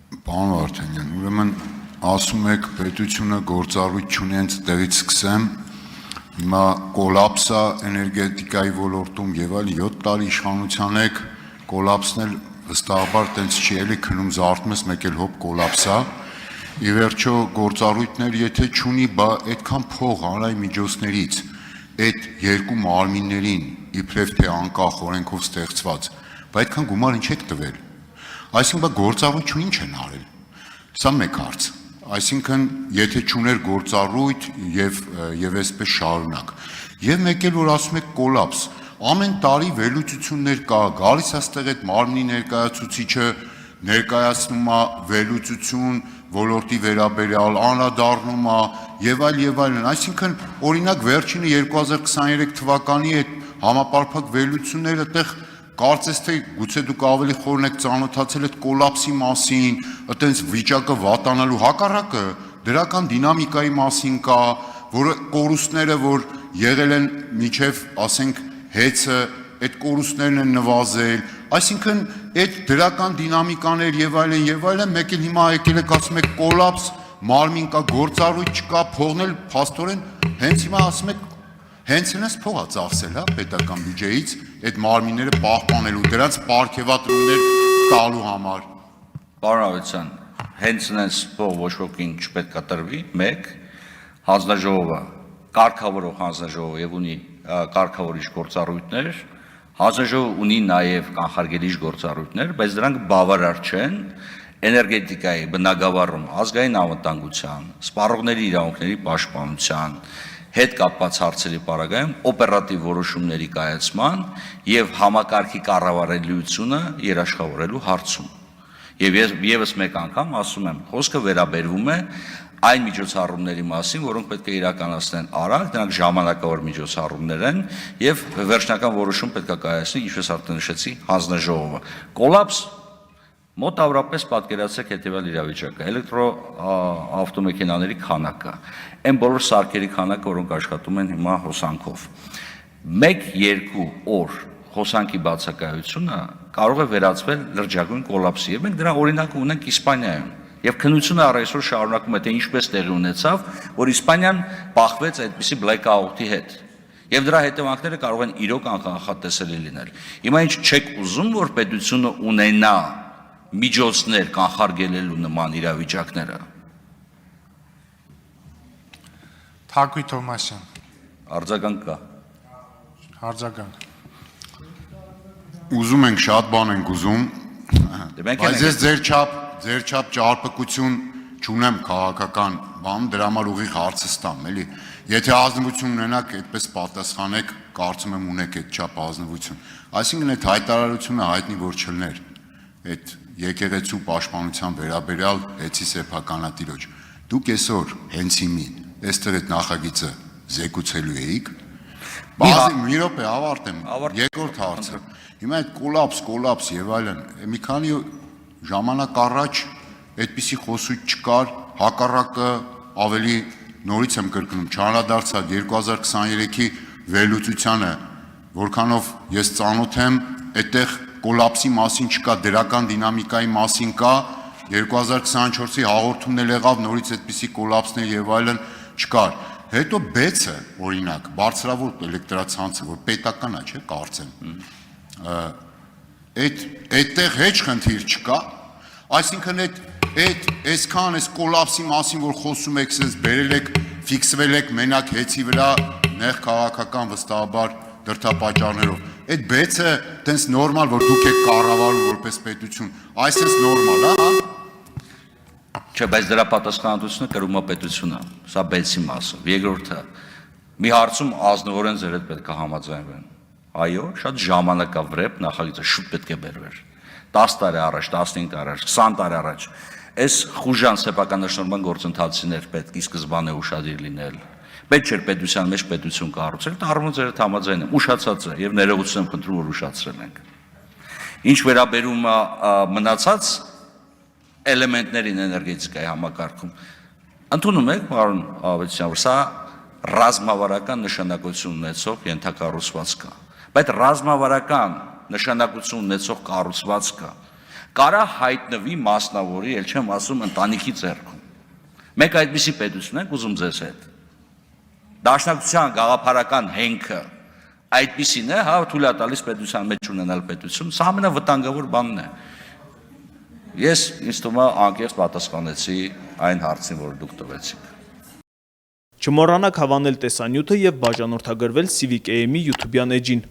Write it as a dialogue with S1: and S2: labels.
S1: Պարոն Վարդանյան, ուրեմն ասում եք պետությունը գործառույթ չունի, հենց տեղից սկսեմ, հիմա կոլապսա էներգետիկայի ոլորտում եւ այլ 7 տարի իշխանության եք, կոլապսն էլ վստահաբար տենց չի էլի քնում զարթում ես մեկ էլ հոբ կոլապսա, ի վերջո գործառույթներ եթե չունի, բա այդքան փող հանրային միջոցներից այդ երկու մարմիններին իբրև թե անկախ օրենքով ստեղծված, բա այդքան գումար ինչ եք տվել։ Այսինքն գործառույթ չունի, ինչ են արել։ Սա մեկ հարց։ Այսինքն, եթե չուներ գործառույթ եւ այսպես շարունակ։ Եվ մեկ էլ որ ասում եք կոլապս, ամեն տարի վերլուծություններ կա, գալիս է այստեղ այդ մարմնի ներկայացուցիչը ներկայացնում է վերլուծություն ոլորտի վերաբերյալ, անդրադառնում է եւ այլն, այսինքն օրինակ վերջինը 2023 թվականի այդ համապարփակ վերլուծությունները այդտեղ կարծես թե գուցե դուք ավելի խորն եք ծանոթացել այդ կոլապսի մասին, այտենց վիճակը վատանալու հակառակը դրական դինամիկայի մասին կա, որ կորուստները որ եղել են միջև, ասենք, հեծը, այդ կորուստներն են նվազել, այսինքն այդ դրական դինամիկաներ եւ այլն, մեկ էլ հիմա եկել եք ասում եք կոլապս, մարմին կա, գործառույթ չկա, փողն էլ փաստորեն հենց հիմա ասում եք հենց այնպես փող է ծախսել, հա, պետական բյուջեից այդ մարմինները պահպանելու, դրանց պարգևատրումներ տալու համար։
S2: Պարոն Ավետիսյան, հենց այնպես փող ոչ ոքին չպետք է տրվի, մեկ, հանձնաժողովը, կարգավորող հանձնաժողովը եւ ունի կարգավորիչ գործառույթներ, հանձնաժողովը ունի նաեւ կանխարգելիչ գործառույթներ, բայց դրանք բավարար չեն էներգետիկայի բնագավառում ազգային անվտանգության, սպառողների իրավունքների պաշտպանության հետ կապված հարցերի պարագայում օպերատիվ որոշումների կայացման եւ համակարգի կառավարելիությունը երաշխավորելու հարցում։ Եվ եւս մեկ անգամ ասում եմ, խոսքը վերաբերվում է այն միջոցառումների մասին, որոնք պետք է իրականացնեն արագ, դրանք ժամանակավոր միջոցառումներ են եւ վերջնական որոշում պետք է կայացնի, ինչպես արդեն նշեցի, հանձնաժողովը։ Կոլապս մոտավորապես պատկերացրեք հետեւյալ իրավիճակը, էլեկտրոավտոմեքենաների քանակը, այն բոլոր սարքերի քանակը, որոնք աշխատում են հիմա հոսանքով։ 1-2 օր հոսանքի բացակայությունը կարող է վերածվել լրջագույն կոլապսի, եւ մենք դրա օրինակը ունենք Իսպանիայում։ Եվ քննությունը առ այսօր շարունակում է, թե ինչպես տեղի ունեցավ, որ Իսպանիան բախվեց այդպիսի blackout-ի հետ։ Եվ դրա հետևանքները կարող են իրոք անկանխատեսելի լինել։ Հիմա ինչ չեք ուզում, որ պետությունը ունենա միջոցներ կանխարգելելու նման իրավիճակները։
S3: Թակվի Թոմասյան։
S2: Արձագանք կա։
S3: Արձագանք։
S1: Ուզում ենք շատ բան ենք ուզում, բայց ես ձեր չափ ճարպկություն չունեմ քաղաքական բան, դրա համար ուղիղ հարցը ստամ, էլի։ Եթե ազնվություն ունենաք, այդպես պատասխանեք, կարծում եմ ունեք այդ չափ ազնվություն։ Այսինքն այդ հայտարարությունը հայտնի որ չլներ, այդ եկեղեցու պաշտպանության վերաբերյալ էցի սեփականատիրոջ։ Դուք այսօր հենց հիմին այստեղ այդ նախագիծը զեկուցելու էիք։ Մի րոպե ավարտեմ, երկրորդ հարցը։ Հիմա այդ կոլապս եւ այլն, մի քանի ժամանակ առաջ այդպիսի խոսույթ չկար, հակառակը ավելի նորից եմ կրկնում, չանդրադարձա 2023-ի վերլուծությանը, որքանով ես ծանոթ եմ, այդտեղ կոլապսի մասին չկա, դրական դինամիկայի մասին կա, 2024-ի հաղորդումն էլ եղավ, նորից այդպիսի կոլապսներ եւ այլն չկար։ Հետո բեցը, օրինակ, բարձրավոր էլեկտրացանցը, որ պետական է, չէ, կարծեմ։ Այդտեղ հեչ խնդիր չկա, այսինքն այսքան այս կոլապսի մասին, որ խոսում եք, սենց բերել եք, ֆիքսվել եք մենակ հեծի վրա, նեղ քաղաքական վստահաբար դրդապատճառներով։ Այդ բեցը տենց նորմալ, որ դուք եք կառավարում որպես պետություն, այսպես նորմալ, հա։
S2: Չէ, բայց դրա պատասխանատվությունը կրում է պետությունը, սա բեցի մասը։ Երկրորդը, մի հարցում ազնվորեն ձեր հետ պետք է համաձայնվեն։ Այո, շատ ժամանակավրեպ նախագիծը շուտ պետք է բերվեր։ 10 տարի առաջ, 15 տարի առաջ, 20 տարի առաջ։ Այս խուժան սեփականաշնորհման գործընթացներ պետք է սկզբանե ուշադիր լինել։ Պետք չէր պետության մեջ պետություն կառուցել, առումով ձեր հետ համաձայն եմ, ուշացած է եւ ներողություն եմ խնդրում, որ ուշացրել ենք։ Ինչ վերաբերում է մնացած էլեմենտներին էներգետիկայի համակարգում, ընդունում եք, պարոն Ավետիսյան, որ սա ռազմավարական նշանակություն ունեցող ենթակառուցվածք է, բայց ռազմավարական նշանակություն ունեցող կառուցվածքը կարա հայտնվի մասնավորի, ել չեմ ասում ընտանիքի ձեռքում։ Մեկ այդպիսի պետություն ենք ուզում ձեզ հետ։ Դաշնակցության գաղափարական հենքը այդպիսին է, հա, թույլ է տալիս պետության մեջ ունենալ պետություն, սա ամենավտանգավոր բանն է։ Ես ինձ թվում է անկեղծ պատասխանեցի այն հարցին, որ դուք տվեցիք։
S4: Չմոռանաք հավանել տեսանյութը եւ բաժանորդագրվել Civic AM-ի YouTube-յան էջին։